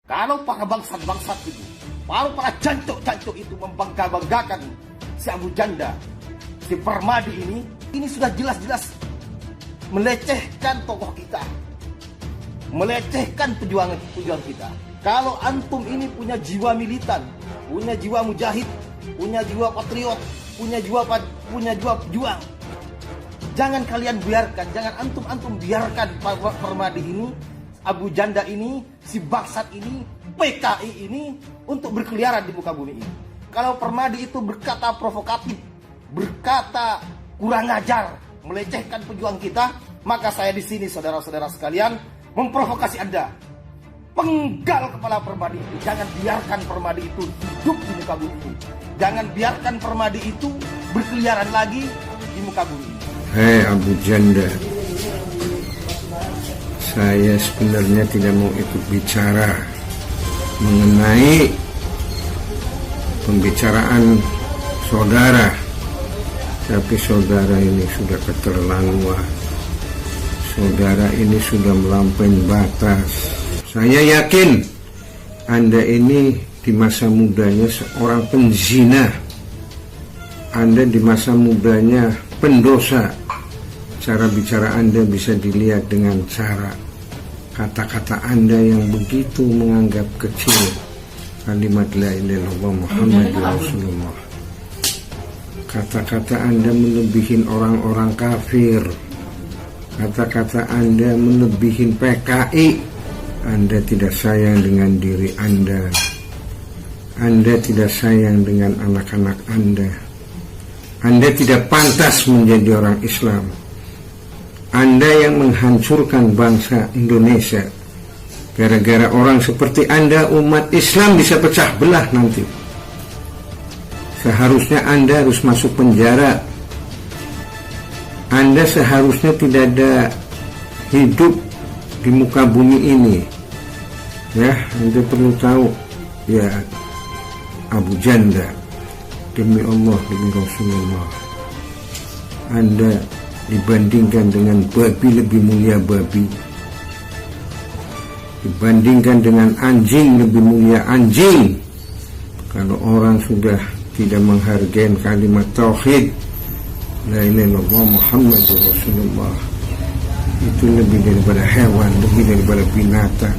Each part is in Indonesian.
Kalau para bangsat-bangsat itu, para jancuk-jancuk itu membangga-banggakan si Abu Janda, si Permadi ini sudah jelas-jelas melecehkan tokoh kita, melecehkan perjuangan kita. Kalau antum ini punya jiwa militan, punya jiwa mujahid, punya jiwa patriot, punya jiwa pejuang, jangan kalian biarkan, jangan antum biarkan Permadi ini, Abu Janda ini, si bangsat ini, PKI ini untuk berkeliaran di muka bumi ini. Kalau Permadi itu berkata provokatif, berkata kurang ajar, melecehkan pejuang kita, maka saya di sini saudara-saudara sekalian memprovokasi Anda. Penggal kepala Permadi itu. Jangan biarkan Permadi itu hidup di muka bumi ini. Jangan biarkan Permadi itu berkeliaran lagi di muka bumi ini. Hei Abu Janda, saya sebenarnya tidak mau ikut bicara mengenai pembicaraan saudara, tapi saudara ini sudah keterlaluan. Saudara ini sudah melampaui batas. Saya yakin Anda ini di masa mudanya seorang penzina. Anda di masa mudanya pendosa. Cara bicara Anda bisa dilihat dengan cara kata-kata Anda yang begitu menganggap kecil kalimat la ilaha illallah Muhammadur Rasulullah. Kata-kata Anda melebihin orang-orang kafir. Kata-kata Anda melebihin PKI. Anda tidak sayang dengan diri Anda. Anda tidak sayang dengan anak-anak Anda. Anda tidak pantas menjadi orang Islam. Anda yang menghancurkan bangsa Indonesia. Gara-gara orang seperti Anda, umat Islam bisa pecah belah nanti. Seharusnya Anda harus masuk penjara. Anda seharusnya tidak ada hidup di muka bumi ini. Ya, Anda perlu tahu, ya Abu Janda, demi Allah, demi Rasulullah, Anda dibandingkan dengan babi lebih mulia babi, dibandingkan dengan anjing lebih mulia anjing. Kalau orang sudah tidak menghargai kalimat tauhid la ilaha illallah Muhammadur Rasulullah, itu lebih daripada hewan, lebih daripada binatang.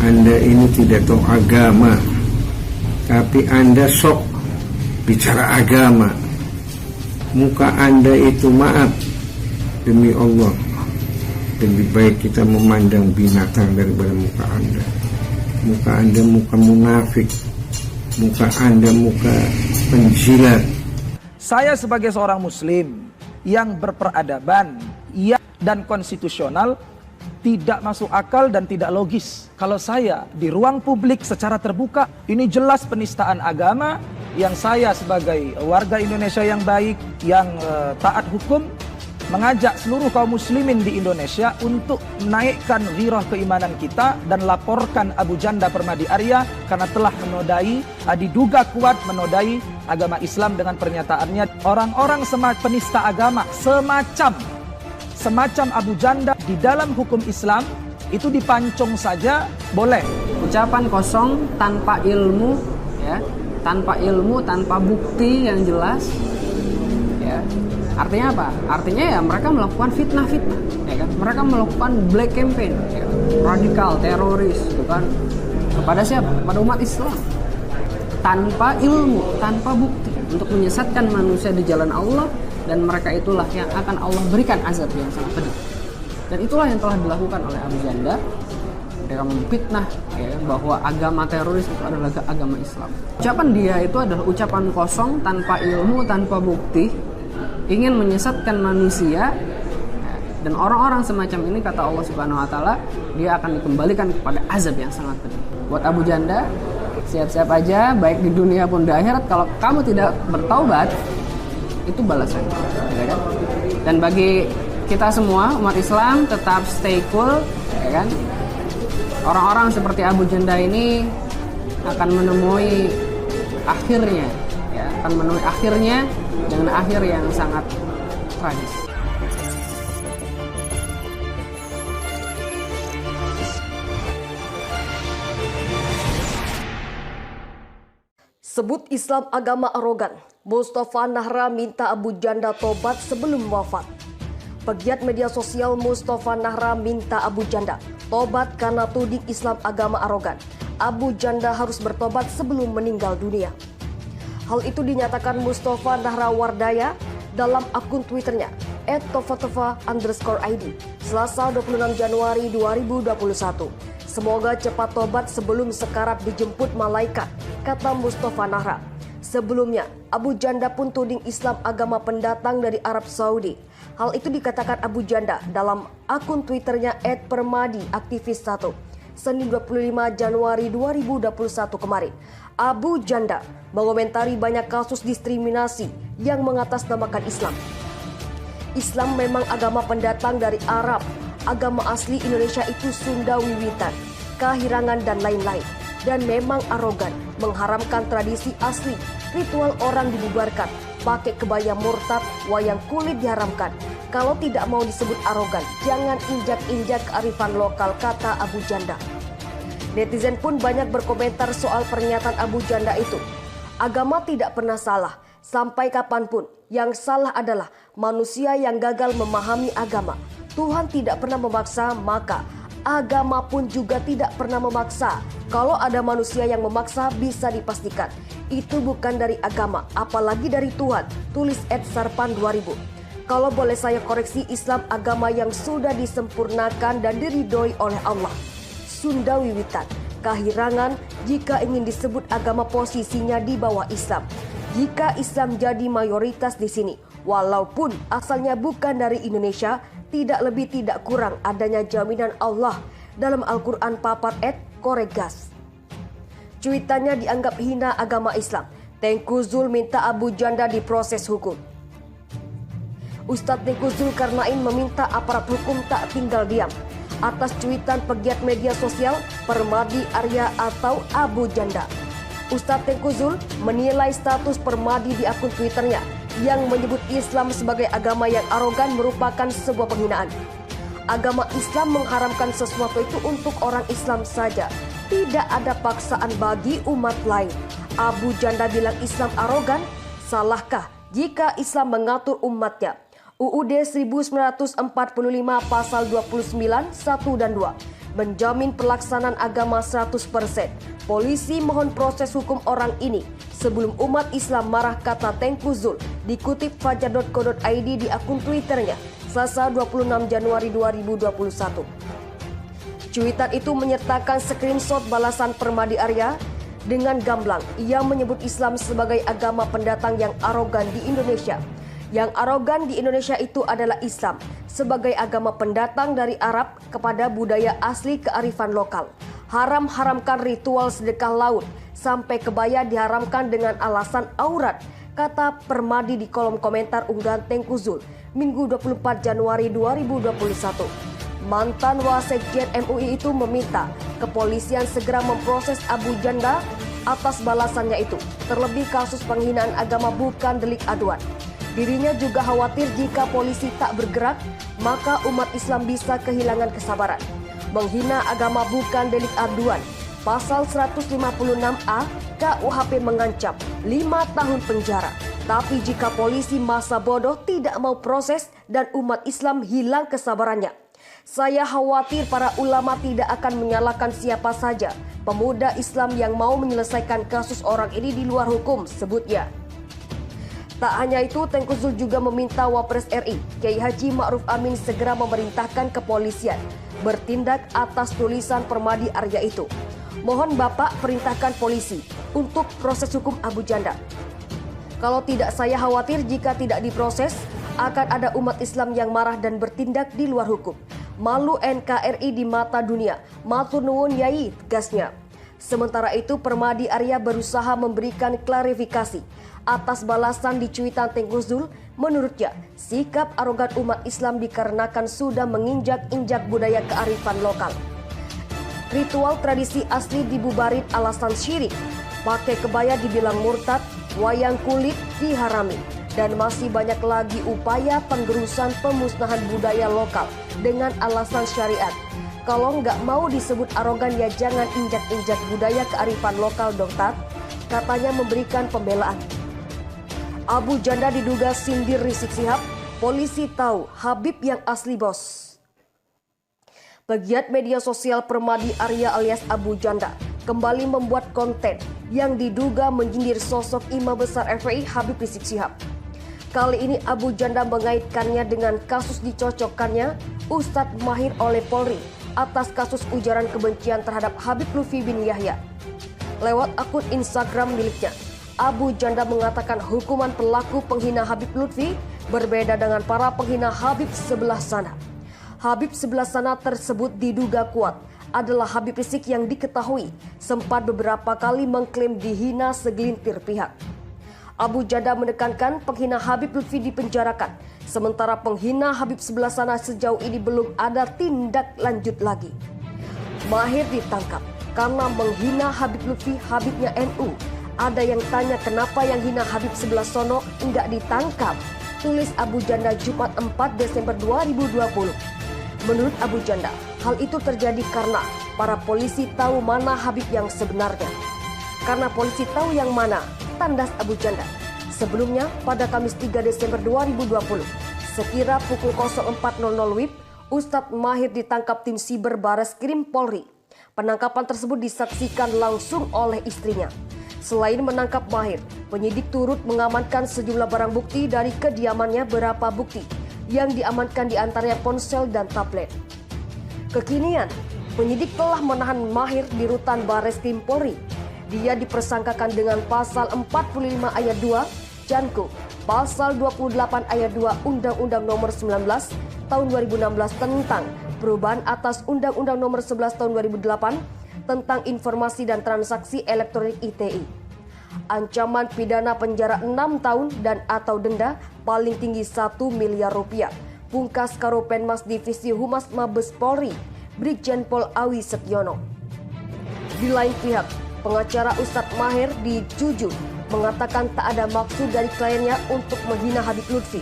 Anda ini tidak tahu agama, tapi Anda sok bicara agama. Muka Anda itu, maaf, demi Allah, lebih baik kita memandang binatang daripada muka Anda. Muka Anda muka munafik, muka Anda muka penjilat. Saya sebagai seorang muslim yang berperadaban dan konstitusional, tidak masuk akal dan tidak logis kalau saya di ruang publik secara terbuka, ini jelas penistaan agama, yang saya sebagai warga Indonesia yang baik, yang taat hukum, mengajak seluruh kaum muslimin di Indonesia untuk menaikkan ghirah keimanan kita dan laporkan Abu Janda Permadi Arya karena telah menodai, diduga kuat menodai agama Islam dengan pernyataannya. Orang-orang penista agama semacam Abu Janda di dalam hukum Islam itu dipancung saja boleh. Ucapan kosong tanpa ilmu, ya, tanpa bukti yang jelas, ya. Artinya apa? Artinya ya mereka melakukan fitnah, ya kan? Mereka melakukan black campaign, ya, radikal, teroris, gitu kan? Kepada siapa? Kepada umat Islam. Tanpa ilmu, tanpa bukti, untuk menyesatkan manusia di jalan Allah. Dan mereka itulah yang akan Allah berikan azab yang sangat pedih. Dan itulah yang telah dilakukan oleh Abu Janda. Mereka memfitnah, ya, bahwa agama teroris itu adalah agama Islam. Ucapan dia itu adalah ucapan kosong, tanpa ilmu, tanpa bukti, ingin menyesatkan manusia. Dan orang-orang semacam ini, kata Allah Subhanahu Wa Taala, dia akan dikembalikan kepada azab yang sangat pedih. Buat Abu Janda, siap-siap aja, baik di dunia pun di akhirat, kalau kamu tidak bertaubat, itu balasan, ya kan? Dan bagi kita semua umat Islam tetap stay cool, ya kan? Orang-orang seperti Abu Janda ini akan menemui akhirnya, ya, akan menemui akhirnya dengan akhir yang sangat tragis. Sebut Islam agama arogan. Mustafa Nahra minta Abu Janda tobat sebelum wafat. Pegiat media sosial Mustafa Nahra minta Abu Janda tobat karena tuding Islam agama arogan. Abu Janda harus bertobat sebelum meninggal dunia. Hal itu dinyatakan Mustafa Nahra Wardaya dalam akun Twitternya @tofatova_id Selasa 26 Januari 2021. Semoga cepat tobat sebelum sekarat dijemput malaikat, kata Mustafa Nahra. Sebelumnya, Abu Janda pun tuding Islam agama pendatang dari Arab Saudi. Hal itu dikatakan Abu Janda dalam akun Twitternya @permadi_aktivis1 Senin 25 Januari 2021 kemarin. Abu Janda mengomentari banyak kasus diskriminasi yang mengatasnamakan Islam. Islam memang agama pendatang dari Arab. Agama asli Indonesia itu Sunda Wiwitan, Kahirangan dan lain-lain. Dan memang arogan, mengharamkan tradisi asli, ritual orang dibubarkan, pakai kebaya murtad, wayang kulit diharamkan. Kalau tidak mau disebut arogan, jangan injak-injak kearifan lokal, kata Abu Janda. Netizen pun banyak berkomentar soal pernyataan Abu Janda itu. Agama tidak pernah salah, sampai kapanpun. Yang salah adalah manusia yang gagal memahami agama. Tuhan tidak pernah memaksa, maka agama pun juga tidak pernah memaksa. Kalau ada manusia yang memaksa, bisa dipastikan itu bukan dari agama, apalagi dari Tuhan. Tulis @sarpan 2000. Kalau boleh saya koreksi, Islam agama yang sudah disempurnakan dan diridhoi oleh Allah. Sunda Wiwitan, Kahirangan jika ingin disebut agama posisinya di bawah Islam. Jika Islam jadi mayoritas di sini, walaupun asalnya bukan dari Indonesia, tidak lebih tidak kurang adanya jaminan Allah dalam Al-Quran papat @koregas. Cuitannya dianggap hina agama Islam. Tengku Zul minta Abu Janda diproses hukum. Ustadz Tengku Zulkarnain meminta aparat hukum tak tinggal diam atas cuitan pegiat media sosial Permadi Arya atau Abu Janda. Ustadz Tengku Zul menilai status Permadi di akun Twitternya yang menyebut Islam sebagai agama yang arogan merupakan sebuah penghinaan. Agama Islam mengharamkan sesuatu itu untuk orang Islam saja. Tidak ada paksaan bagi umat lain. Abu Janda bilang Islam arogan, salahkah jika Islam mengatur umatnya? UUD 1945 pasal 29, 1 dan 2 menjamin pelaksanaan agama 100%. Polisi mohon proses hukum orang ini sebelum umat Islam marah, kata Tengku Zul. Dikutip fajar.co.id di akun Twitternya Selasa 26 Januari 2021. Cuitan itu menyertakan screenshot balasan Permadi Arya dengan gamblang. Ia menyebut Islam sebagai agama pendatang yang arogan di Indonesia. Yang arogan di Indonesia itu adalah Islam sebagai agama pendatang dari Arab kepada budaya asli kearifan lokal. Haramkan ritual sedekah laut, sampai kebaya diharamkan dengan alasan aurat, kata Permadi di kolom komentar unggahan Tengku Zul Minggu 24 Januari 2021. Mantan Wasekjen MUI itu meminta kepolisian segera memproses Abu Janda atas balasannya itu. Terlebih kasus penghinaan agama bukan delik aduan. Dirinya juga khawatir jika polisi tak bergerak, maka umat Islam bisa kehilangan kesabaran. Menghina agama bukan delik aduan. Pasal 156A KUHP mengancam 5 tahun penjara. Tapi jika polisi masa bodoh tidak mau proses dan umat Islam hilang kesabarannya, saya khawatir para ulama tidak akan menyalahkan siapa saja pemuda Islam yang mau menyelesaikan kasus orang ini di luar hukum, sebutnya. Tak hanya itu, Tengku Zul juga meminta Wapres RI, Kiai Haji Ma'ruf Amin segera memerintahkan kepolisian bertindak atas tulisan Permadi Arya itu. Mohon Bapak perintahkan polisi untuk proses hukum Abu Janda. Kalau tidak, saya khawatir jika tidak diproses, akan ada umat Islam yang marah dan bertindak di luar hukum. Malu NKRI di mata dunia. Matur nuwun Yai, tegasnya. Sementara itu, Permadi Arya berusaha memberikan klarifikasi atas balasan di cuitan Tengku Zul. Menurutnya, sikap arogan umat Islam dikarenakan sudah menginjak-injak budaya kearifan lokal. Ritual tradisi asli dibubarin alasan syirik. Pakai kebaya dibilang murtad, wayang kulit diharami. Dan masih banyak lagi upaya penggerusan pemusnahan budaya lokal dengan alasan syariat. Kalau nggak mau disebut arogan, ya jangan injak-injak budaya kearifan lokal dong, Tat. katanya memberikan pembelaan. Abu Janda diduga sindir Rizik Syihab, polisi tahu Habib yang asli bos. Pegiat media sosial Permadi Arya alias Abu Janda kembali membuat konten yang diduga menyindir sosok Imam Besar FPI Habib Rizik Syihab. Kali ini Abu Janda mengaitkannya dengan kasus dicocokkannya Ustadz Mahir oleh Polri atas kasus ujaran kebencian terhadap Habib Lutfi bin Yahya. Lewat akun Instagram miliknya, Abu Janda mengatakan hukuman pelaku penghina Habib Lutfi berbeda dengan para penghina Habib sebelah sana. Habib sebelah sana tersebut diduga kuat adalah Habib Rizik yang diketahui sempat beberapa kali mengklaim dihina segelintir pihak. Abu Janda menekankan penghina Habib Lutfi dipenjarakan, sementara penghina Habib sebelah sana sejauh ini belum ada tindak lanjut lagi. Mahir ditangkap karena menghina Habib Lutfi, Habibnya NU. Ada yang tanya kenapa yang hina Habib sebelah sono enggak ditangkap, tulis Abu Janda Jumat 4 Desember 2020. Menurut Abu Janda, hal itu terjadi karena para polisi tahu mana Habib yang sebenarnya. Karena polisi tahu yang mana, tandas Abu Janda. Sebelumnya, pada Kamis 3 Desember 2020, sekira pukul 04.00 WIB, Ustadz Mahir ditangkap tim Siber Bareskrim Polri. Penangkapan tersebut disaksikan langsung oleh istrinya. Selain menangkap Mahir, penyidik turut mengamankan sejumlah barang bukti dari kediamannya. Beberapa bukti yang diamankan diantaranya ponsel dan tablet. Kekinian, penyidik telah menahan Mahir di rutan Bareskrim Polri. Dia dipersangkakan dengan pasal 45 ayat 2, Janko, pasal 28 ayat 2 Undang-Undang Nomor 19 Tahun 2016 tentang perubahan atas Undang-Undang Nomor 11 Tahun 2008 tentang informasi dan transaksi elektronik ITE. Ancaman pidana penjara 6 tahun dan atau denda paling tinggi 1 miliar rupiah. Pungkas Karopenmas Divisi Humas Mabes Polri, Brigjen Pol Awi Setiono. Di lain pihak, pengacara Ustadz Mahir di Juju mengatakan tak ada maksud dari kliennya untuk menghina Habib Lutfi.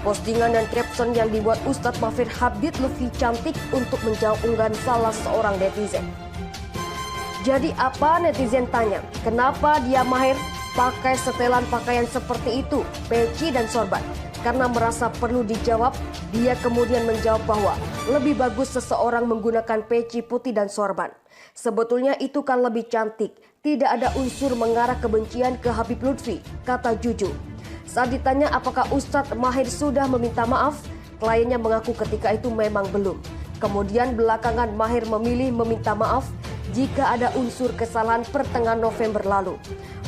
Postingan dan caption yang dibuat Ustadz Mahir Habib Lutfi cantik untuk menjawab unggahan salah seorang netizen. Jadi apa, netizen tanya, kenapa dia Mahir pakai setelan pakaian seperti itu, peci dan sorban? Karena merasa perlu dijawab, dia kemudian menjawab bahwa lebih bagus seseorang menggunakan peci putih dan sorban. Sebetulnya itu kan lebih cantik, tidak ada unsur mengarah kebencian ke Habib Lutfi, kata Juju. Saat ditanya apakah Ustadz Mahir sudah meminta maaf, kliennya mengaku ketika itu memang belum. Kemudian belakangan Mahir memilih meminta maaf jika ada unsur kesalahan pertengahan November lalu.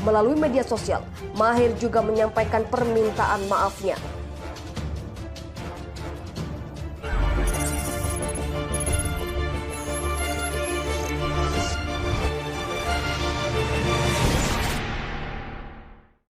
Melalui media sosial, Mahir juga menyampaikan permintaan maafnya.